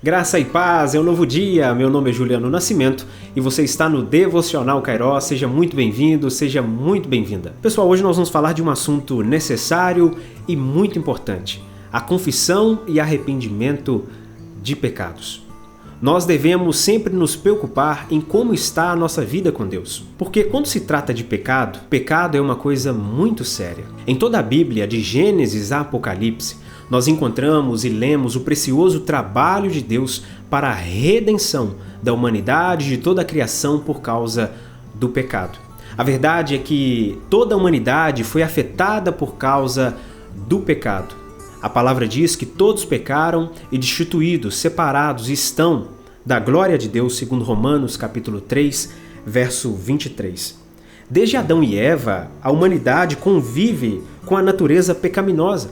Graça e paz, é um novo dia, meu nome é Juliano Nascimento e você está no Devocional Kairós, seja muito bem-vindo, seja muito bem-vinda. Pessoal, hoje nós vamos falar de um assunto necessário e muito importante, a confissão e arrependimento de pecados. Nós devemos sempre nos preocupar em como está a nossa vida com Deus, porque quando se trata de pecado, pecado é uma coisa muito séria. Em toda a Bíblia, de Gênesis a Apocalipse, nós encontramos e lemos o precioso trabalho de Deus para a redenção da humanidade, de toda a criação por causa do pecado. A verdade é que toda a humanidade foi afetada por causa do pecado. A palavra diz que todos pecaram e destituídos, separados estão da glória de Deus, segundo Romanos capítulo 3, verso 23. Desde Adão e Eva, a humanidade convive com a natureza pecaminosa.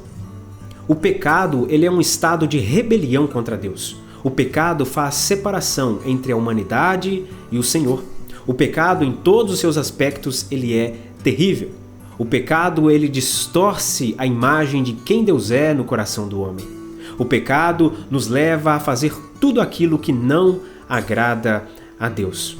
O pecado, ele é um estado de rebelião contra Deus. O pecado faz separação entre a humanidade e o Senhor. O pecado, em todos os seus aspectos, ele é terrível. O pecado, ele distorce a imagem de quem Deus é no coração do homem. O pecado nos leva a fazer tudo aquilo que não agrada a Deus.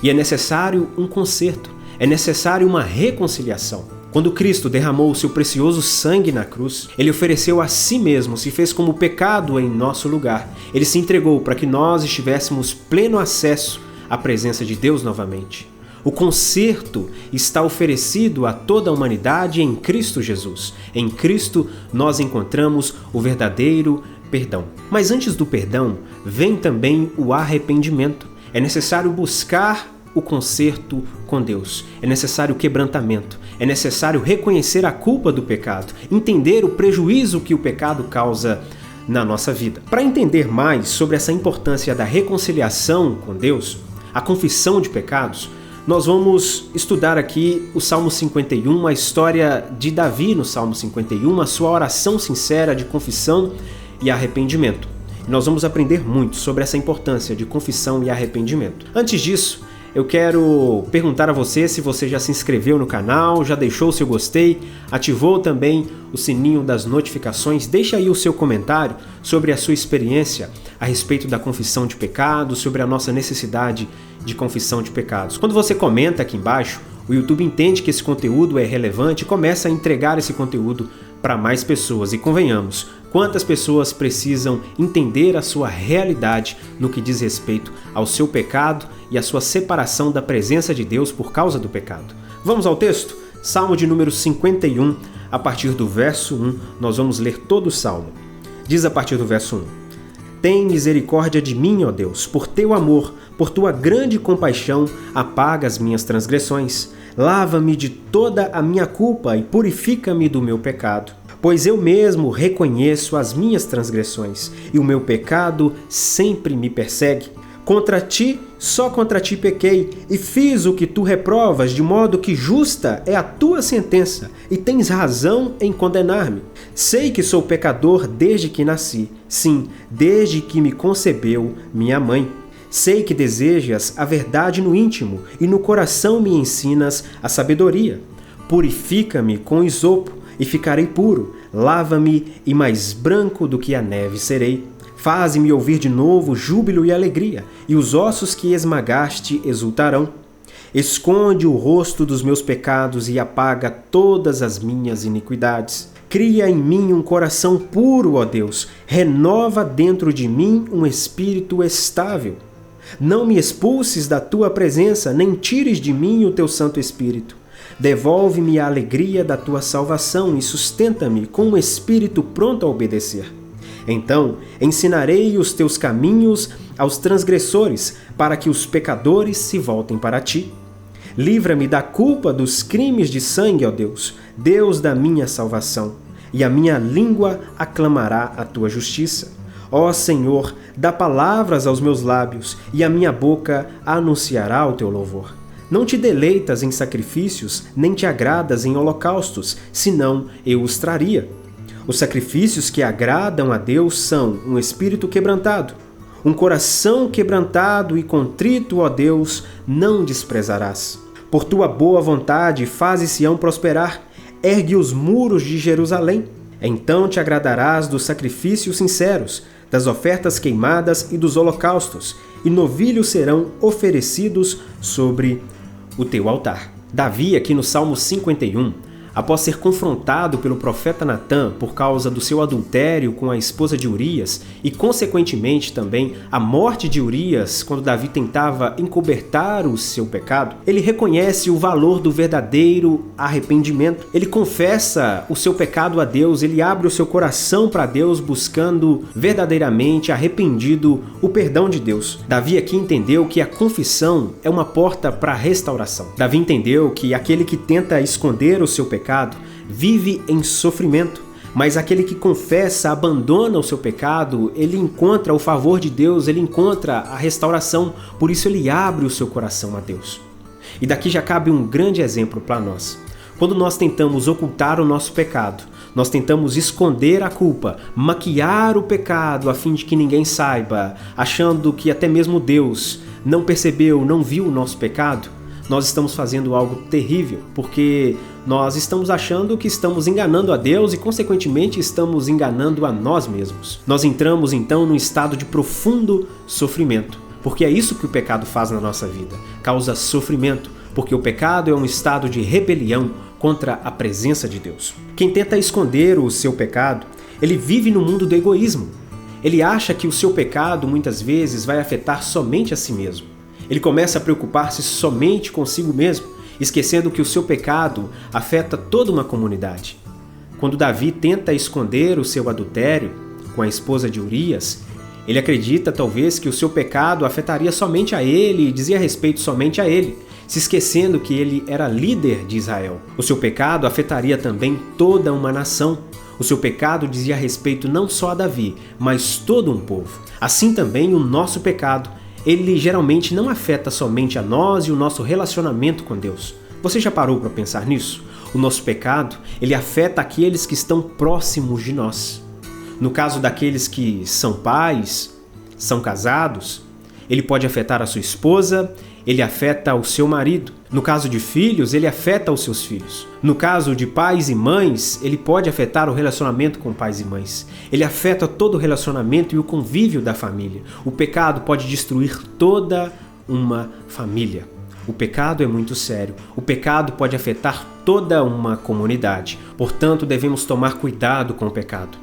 E é necessário um conserto, é necessário uma reconciliação. Quando Cristo derramou o seu precioso sangue na cruz, Ele ofereceu a si mesmo, se fez como pecado em nosso lugar. Ele se entregou para que nós estivéssemos pleno acesso à presença de Deus novamente. O conserto está oferecido a toda a humanidade em Cristo Jesus. Em Cristo nós encontramos o verdadeiro perdão. Mas antes do perdão, vem também o arrependimento. É necessário buscar o conserto com Deus. É necessário quebrantamento. É necessário reconhecer a culpa do pecado, entender o prejuízo que o pecado causa na nossa vida. Para entender mais sobre essa importância da reconciliação com Deus, a confissão de pecados, nós vamos estudar aqui o Salmo 51, a história de Davi no Salmo 51, a sua oração sincera de confissão e arrependimento. Nós vamos aprender muito sobre essa importância de confissão e arrependimento. Antes disso, eu quero perguntar a você se você já se inscreveu no canal, já deixou o seu gostei, ativou também o sininho das notificações. Deixa aí o seu comentário sobre a sua experiência a respeito da confissão de pecados, sobre a nossa necessidade de confissão de pecados. Quando você comenta aqui embaixo, o YouTube entende que esse conteúdo é relevante e começa a entregar esse conteúdo para mais pessoas. E convenhamos, quantas pessoas precisam entender a sua realidade no que diz respeito ao seu pecado e a sua separação da presença de Deus por causa do pecado. Vamos ao texto? Salmo de número 51, a partir do verso 1, nós vamos ler todo o Salmo. Diz a partir do verso 1: Tem misericórdia de mim, ó Deus, por teu amor, por tua grande compaixão, apaga as minhas transgressões. Lava-me de toda a minha culpa e purifica-me do meu pecado. Pois eu mesmo reconheço as minhas transgressões, e o meu pecado sempre me persegue. Contra ti, só contra ti pequei, e fiz o que tu reprovas, de modo que justa é a tua sentença, e tens razão em condenar-me. Sei que sou pecador desde que nasci, sim, desde que me concebeu minha mãe. Sei que desejas a verdade no íntimo, e no coração me ensinas a sabedoria. Purifica-me com isopo, e ficarei puro. Lava-me, e mais branco do que a neve serei. Faze-me ouvir de novo júbilo e alegria, e os ossos que esmagaste exultarão. Esconde o rosto dos meus pecados e apaga todas as minhas iniquidades. Cria em mim um coração puro, ó Deus. Renova dentro de mim um espírito estável. Não me expulses da tua presença, nem tires de mim o teu Santo Espírito. Devolve-me a alegria da tua salvação e sustenta-me com um espírito pronto a obedecer. Então ensinarei os teus caminhos aos transgressores, para que os pecadores se voltem para ti. Livra-me da culpa dos crimes de sangue, ó Deus, Deus da minha salvação, e a minha língua aclamará a tua justiça. Ó Senhor, dá palavras aos meus lábios, e a minha boca anunciará o teu louvor. Não te deleitas em sacrifícios, nem te agradas em holocaustos, senão eu os traria. Os sacrifícios que agradam a Deus são um espírito quebrantado, um coração quebrantado e contrito, ó Deus, não desprezarás. Por tua boa vontade faze Sião prosperar, ergue os muros de Jerusalém. Então te agradarás dos sacrifícios sinceros, das ofertas queimadas e dos holocaustos, e novilhos serão oferecidos sobre o teu altar. Davi, aqui no Salmo 51, após ser confrontado pelo profeta Natã por causa do seu adultério com a esposa de Urias e, consequentemente, também a morte de Urias quando Davi tentava encobertar o seu pecado, ele reconhece o valor do verdadeiro arrependimento. Ele confessa o seu pecado a Deus, ele abre o seu coração para Deus, buscando verdadeiramente arrependido o perdão de Deus. Davi aqui entendeu que a confissão é uma porta para a restauração. Davi entendeu que aquele que tenta esconder o seu pecado vive em sofrimento, mas aquele que confessa, abandona o seu pecado, ele encontra o favor de Deus, ele encontra a restauração, por isso ele abre o seu coração a Deus. E daqui já cabe um grande exemplo para nós. Quando nós tentamos ocultar o nosso pecado, nós tentamos esconder a culpa, maquiar o pecado a fim de que ninguém saiba, achando que até mesmo Deus não percebeu, não viu o nosso pecado, nós estamos fazendo algo terrível, porque nós estamos achando que estamos enganando a Deus e, consequentemente, estamos enganando a nós mesmos. Nós entramos, então, num estado de profundo sofrimento, porque é isso que o pecado faz na nossa vida, causa sofrimento, porque o pecado é um estado de rebelião contra a presença de Deus. Quem tenta esconder o seu pecado, ele vive no mundo do egoísmo. Ele acha que o seu pecado, muitas vezes, vai afetar somente a si mesmo. Ele começa a preocupar-se somente consigo mesmo, esquecendo que o seu pecado afeta toda uma comunidade. Quando Davi tenta esconder o seu adultério com a esposa de Urias, ele acredita talvez que o seu pecado afetaria somente a ele e dizia respeito somente a ele, se esquecendo que ele era líder de Israel. O seu pecado afetaria também toda uma nação. O seu pecado dizia respeito não só a Davi, mas todo um povo. Assim também o nosso pecado, ele geralmente não afeta somente a nós e o nosso relacionamento com Deus. Você já parou para pensar nisso? O nosso pecado, ele afeta aqueles que estão próximos de nós. No caso daqueles que são pais, são casados, ele pode afetar a sua esposa, ele afeta o seu marido. No caso de filhos, ele afeta os seus filhos. No caso de pais e mães, ele pode afetar o relacionamento com pais e mães. Ele afeta todo o relacionamento e o convívio da família. O pecado pode destruir toda uma família. O pecado é muito sério. O pecado pode afetar toda uma comunidade. Portanto, devemos tomar cuidado com o pecado.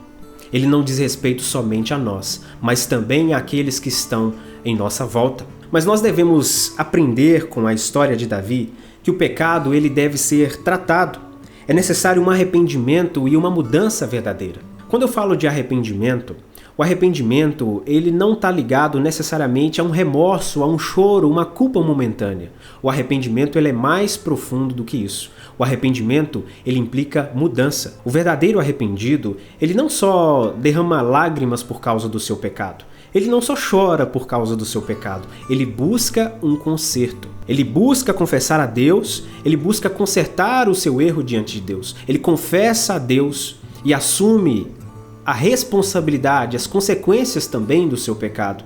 Ele não diz respeito somente a nós, mas também àqueles que estão em nossa volta. Mas nós devemos aprender com a história de Davi que o pecado ele deve ser tratado. É necessário um arrependimento e uma mudança verdadeira. Quando eu falo de arrependimento, o arrependimento ele não está ligado necessariamente a um remorso, a um choro, uma culpa momentânea. O arrependimento ele é mais profundo do que isso. O arrependimento ele implica mudança. O verdadeiro arrependido ele não só derrama lágrimas por causa do seu pecado. Ele não só chora por causa do seu pecado, ele busca um conserto. Ele busca confessar a Deus, ele busca consertar o seu erro diante de Deus. Ele confessa a Deus e assume a responsabilidade, as consequências também do seu pecado.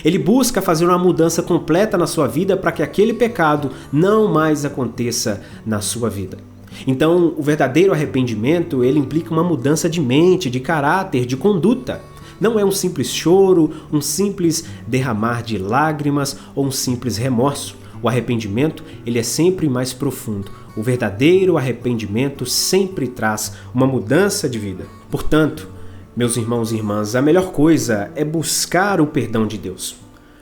Ele busca fazer uma mudança completa na sua vida para que aquele pecado não mais aconteça na sua vida. Então, o verdadeiro arrependimento, ele implica uma mudança de mente, de caráter, de conduta. Não é um simples choro, um simples derramar de lágrimas ou um simples remorso. O arrependimento, ele é sempre mais profundo. O verdadeiro arrependimento sempre traz uma mudança de vida. Portanto, meus irmãos e irmãs, a melhor coisa é buscar o perdão de Deus.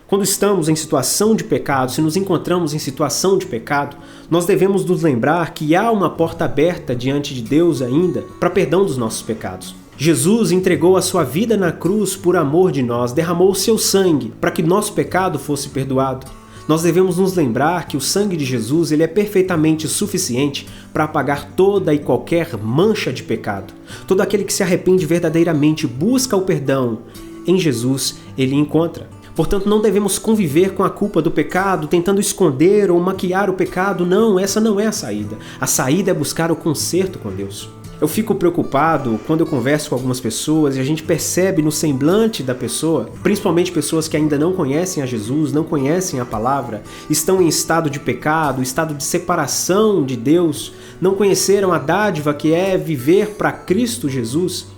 Quando estamos em situação de pecado, se nos encontramos em situação de pecado, nós devemos nos lembrar que há uma porta aberta diante de Deus ainda para perdão dos nossos pecados. Jesus entregou a sua vida na cruz por amor de nós, derramou o seu sangue para que nosso pecado fosse perdoado. Nós devemos nos lembrar que o sangue de Jesus ele é perfeitamente suficiente para apagar toda e qualquer mancha de pecado. Todo aquele que se arrepende verdadeiramente busca o perdão. Em Jesus, ele encontra. Portanto, não devemos conviver com a culpa do pecado, tentando esconder ou maquiar o pecado. Não, essa não é a saída. A saída é buscar o conserto com Deus. Eu fico preocupado quando eu converso com algumas pessoas e a gente percebe no semblante da pessoa, principalmente pessoas que ainda não conhecem a Jesus, não conhecem a palavra, estão em estado de pecado, estado de separação de Deus, não conheceram a dádiva que é viver para Cristo Jesus.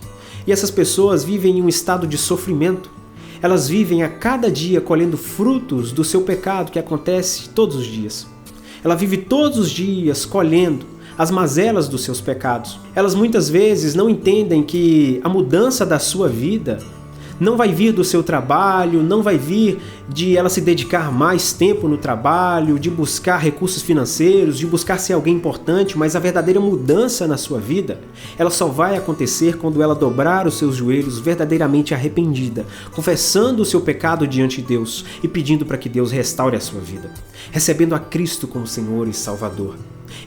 E essas pessoas vivem em um estado de sofrimento. Elas vivem a cada dia colhendo frutos do seu pecado que acontece todos os dias. Ela vive todos os dias colhendo as mazelas dos seus pecados. Elas muitas vezes não entendem que a mudança da sua vida não vai vir do seu trabalho, não vai vir de ela se dedicar mais tempo no trabalho, de buscar recursos financeiros, de buscar ser alguém importante, mas a verdadeira mudança na sua vida, ela só vai acontecer quando ela dobrar os seus joelhos verdadeiramente arrependida, confessando o seu pecado diante de Deus e pedindo para que Deus restaure a sua vida, recebendo a Cristo como Senhor e Salvador,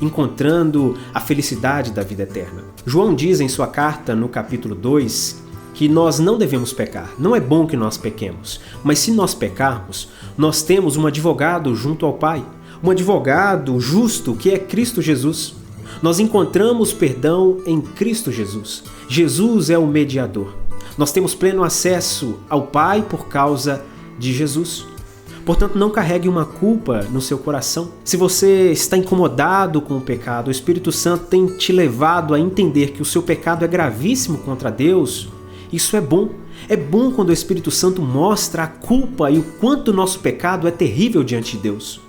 encontrando a felicidade da vida eterna. João diz em sua carta, no capítulo 2, que nós não devemos pecar. Não é bom que nós pequemos, mas se nós pecarmos, nós temos um advogado junto ao Pai, um advogado justo que é Cristo Jesus. Nós encontramos perdão em Cristo Jesus. Jesus é o mediador. Nós temos pleno acesso ao Pai por causa de Jesus. Portanto, não carregue uma culpa no seu coração. Se você está incomodado com o pecado, o Espírito Santo tem te levado a entender que o seu pecado é gravíssimo contra Deus. Isso é bom. É bom quando o Espírito Santo mostra a culpa e o quanto o nosso pecado é terrível diante de Deus.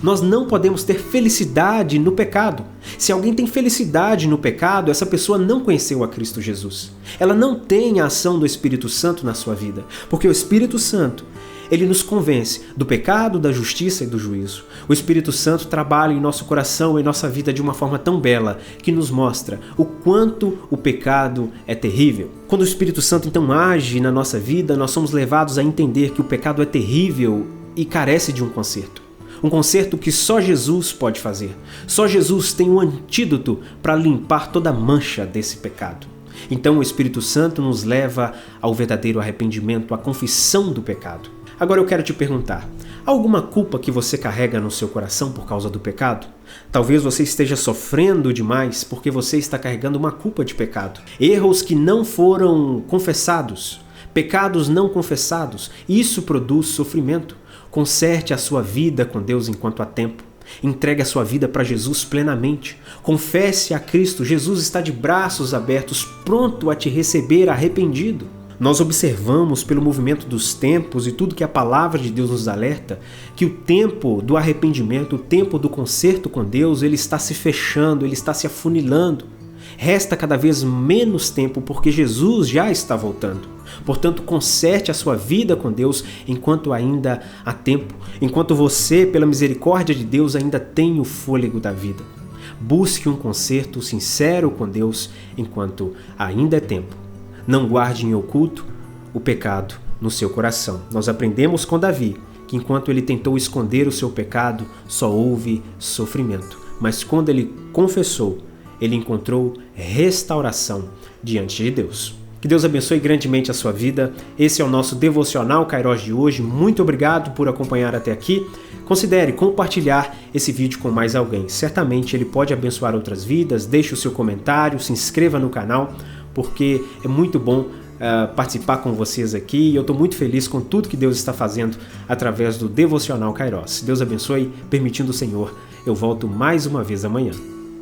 Nós não podemos ter felicidade no pecado. Se alguém tem felicidade no pecado, essa pessoa não conheceu a Cristo Jesus. Ela não tem a ação do Espírito Santo na sua vida, porque o Espírito Santo, ele nos convence do pecado, da justiça e do juízo. O Espírito Santo trabalha em nosso coração, em nossa vida de uma forma tão bela que nos mostra o quanto o pecado é terrível. Quando o Espírito Santo então age na nossa vida, nós somos levados a entender que o pecado é terrível e carece de um conserto. Um conserto que só Jesus pode fazer. Só Jesus tem um antídoto para limpar toda a mancha desse pecado. Então o Espírito Santo nos leva ao verdadeiro arrependimento, à confissão do pecado. Agora eu quero te perguntar, há alguma culpa que você carrega no seu coração por causa do pecado? Talvez você esteja sofrendo demais porque você está carregando uma culpa de pecado. Erros que não foram confessados, pecados não confessados, isso produz sofrimento. Conserte a sua vida com Deus enquanto há tempo. Entregue a sua vida para Jesus plenamente. Confesse a Cristo, Jesus está de braços abertos, pronto a te receber arrependido. Nós observamos pelo movimento dos tempos e tudo que a palavra de Deus nos alerta, que o tempo do arrependimento, o tempo do conserto com Deus, ele está se fechando, ele está se afunilando. Resta cada vez menos tempo porque Jesus já está voltando. Portanto, conserte a sua vida com Deus enquanto ainda há tempo, enquanto você, pela misericórdia de Deus, ainda tem o fôlego da vida. Busque um conserto sincero com Deus enquanto ainda é tempo. Não guarde em oculto o pecado no seu coração. Nós aprendemos com Davi que enquanto ele tentou esconder o seu pecado, só houve sofrimento. Mas quando ele confessou, ele encontrou restauração diante de Deus. Que Deus abençoe grandemente a sua vida. Esse é o nosso Devocional Kairos de hoje. Muito obrigado por acompanhar até aqui. Considere compartilhar esse vídeo com mais alguém. Certamente ele pode abençoar outras vidas. Deixe o seu comentário, se inscreva no canal, porque é muito bom participar com vocês aqui e eu estou muito feliz com tudo que Deus está fazendo através do Devocional Kairos. Deus abençoe, permitindo o Senhor, eu volto mais uma vez amanhã.